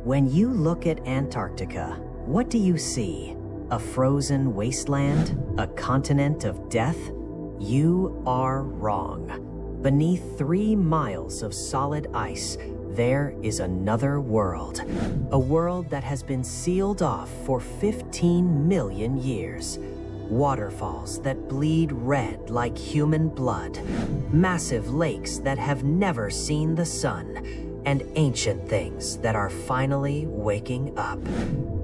When you look at Antarctica, what do you see? A frozen wasteland? A continent of death? You are wrong. Beneath 3 miles of solid ice, there is another world. A world that has been sealed off for 15 million years. Waterfalls that bleed red like human blood. Massive lakes that have never seen the sun. And ancient things that are finally waking up.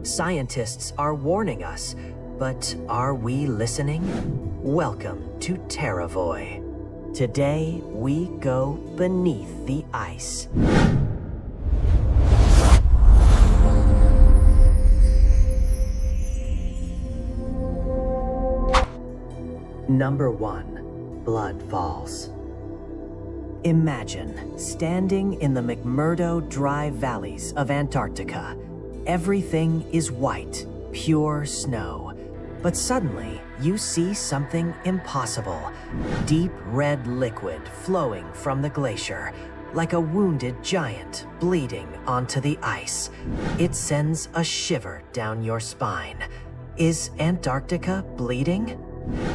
Scientists are warning us, but are we listening? Welcome to Terravoy. Today, we go beneath the ice. Number 1, Blood Falls. Imagine standing in the McMurdo dry valleys of Antarctica. Everything is white, pure snow. But suddenly, you see something impossible. Deep red liquid flowing from the glacier, like a wounded giant bleeding onto the ice. It sends a shiver down your spine. Is Antarctica bleeding?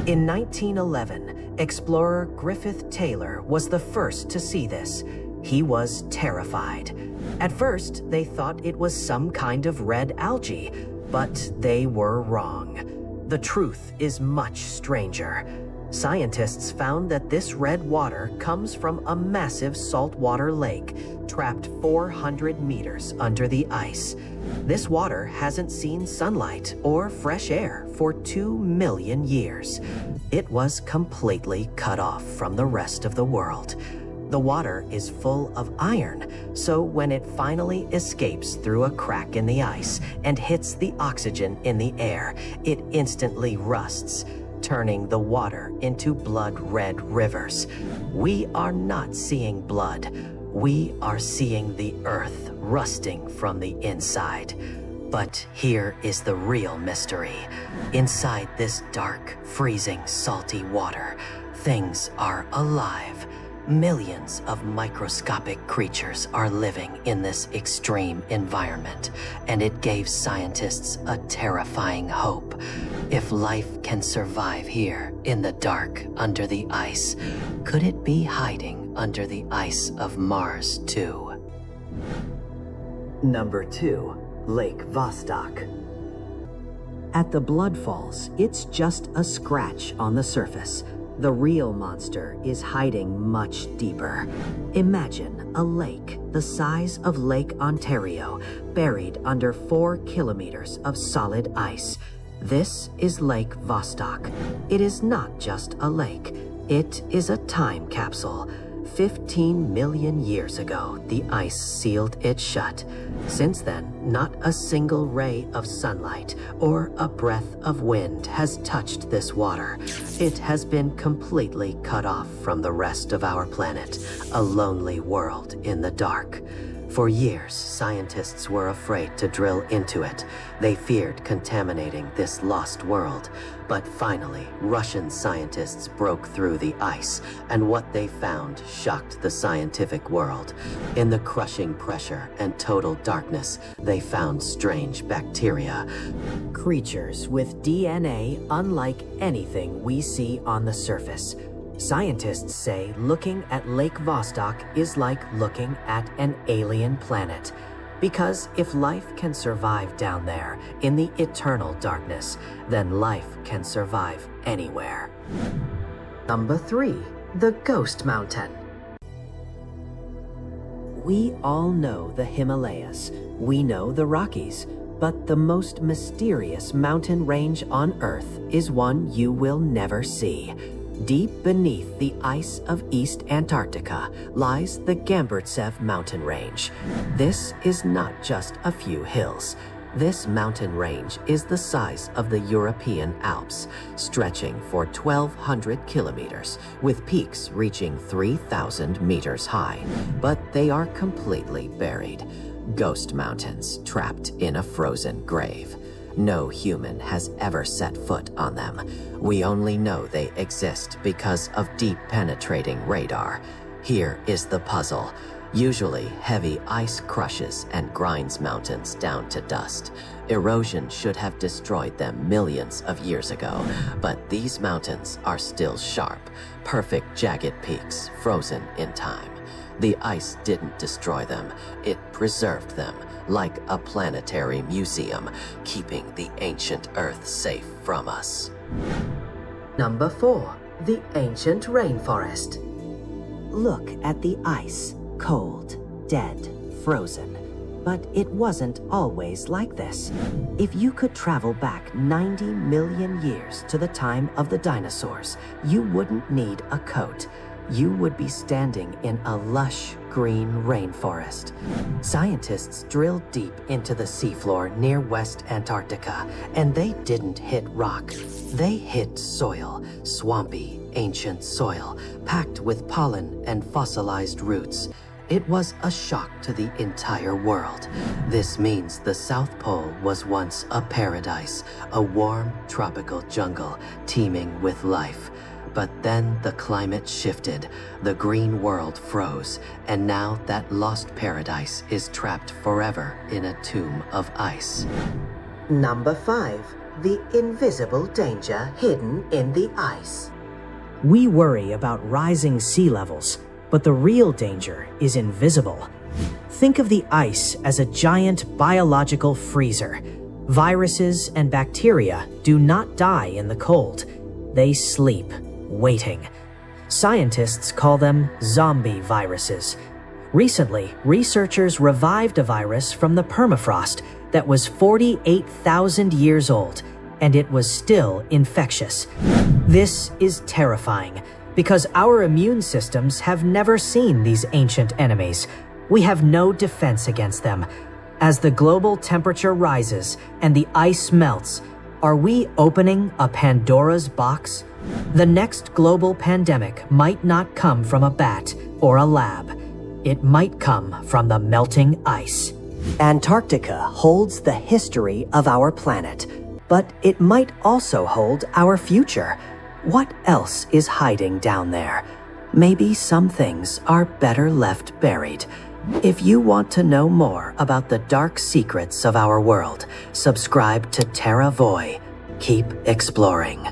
In 1911, explorer Griffith Taylor was the first to see this. He was terrified. At first, they thought it was some kind of red algae, but they were wrong. The truth is much stranger. Scientists found that this red water comes from a massive saltwater lake trapped 400 meters under the ice. This water hasn't seen sunlight or fresh air for 2 million years. It was completely cut off from the rest of the world. The water is full of iron, so when it finally escapes through a crack in the ice and hits the oxygen in the air, it instantly rusts, turning the water into blood-red rivers. We are not seeing blood. We are seeing the earth rusting from the inside. But here is the real mystery. Inside this dark, freezing, salty water, things are alive. Millions of microscopic creatures are living in this extreme environment, and it gave scientists a terrifying hope. If life can survive here in the dark under the ice, could it be hiding under the ice of Mars too? Number 2, Lake Vostok. At the Blood Falls, it's just a scratch on the surface. The real monster is hiding much deeper. Imagine a lake the size of Lake Ontario, buried under 4 kilometers of solid ice. This is Lake Vostok. It is not just a lake. It is a time capsule. 15 million years ago, the ice sealed it shut. Since then, not a single ray of sunlight or a breath of wind has touched this water. It has been completely cut off from the rest of our planet, a lonely world in the dark. For years, scientists were afraid to drill into it. They feared contaminating this lost world. But finally, Russian scientists broke through the ice, and what they found shocked the scientific world. In the crushing pressure and total darkness, they found strange bacteria. Creatures with DNA unlike anything we see on the surface. Scientists say looking at Lake Vostok is like looking at an alien planet. Because if life can survive down there in the eternal darkness, then life can survive anywhere. Number 3, the Ghost Mountain. We all know the Himalayas. We know the Rockies. But the most mysterious mountain range on Earth is one you will never see. Deep beneath the ice of East Antarctica lies the Gamburtsev mountain range. This is not just a few hills. This mountain range is the size of the European Alps, stretching for 1,200 kilometers, with peaks reaching 3,000 meters high. But they are completely buried. Ghost mountains trapped in a frozen grave. No human has ever set foot on them. We only know they exist because of deep penetrating radar. Here is the puzzle. Usually, heavy ice crushes and grinds mountains down to dust. Erosion should have destroyed them millions of years ago, but these mountains are still sharp, perfect jagged peaks frozen in time. The ice didn't destroy them, it preserved them, like a planetary museum, keeping the ancient Earth safe from us. Number 4. The ancient rainforest. Look at the ice, cold, dead, frozen. But it wasn't always like this. If you could travel back 90 million years to the time of the dinosaurs, you wouldn't need a coat. You would be standing in a lush green rainforest. Scientists drilled deep into the seafloor near West Antarctica, and they didn't hit rock. They hit soil, swampy, ancient soil, packed with pollen and fossilized roots. It was a shock to the entire world. This means the South Pole was once a paradise, a warm, tropical jungle teeming with life. But then the climate shifted, the green world froze, and now that lost paradise is trapped forever in a tomb of ice. Number 5. The invisible danger hidden in the ice. We worry about rising sea levels, but the real danger is invisible. Think of the ice as a giant biological freezer. Viruses and bacteria do not die in the cold. They sleep, waiting. Scientists call them zombie viruses. Recently, researchers revived a virus from the permafrost that was 48,000 years old, and it was still infectious. This is terrifying, because our immune systems have never seen these ancient enemies. We have no defense against them. As the global temperature rises and the ice melts, are we opening a Pandora's box? The next global pandemic might not come from a bat or a lab. It might come from the melting ice. Antarctica holds the history of our planet, but it might also hold our future. What else is hiding down there? Maybe some things are better left buried. If you want to know more about the dark secrets of our world, subscribe to Terra Voy. Keep exploring.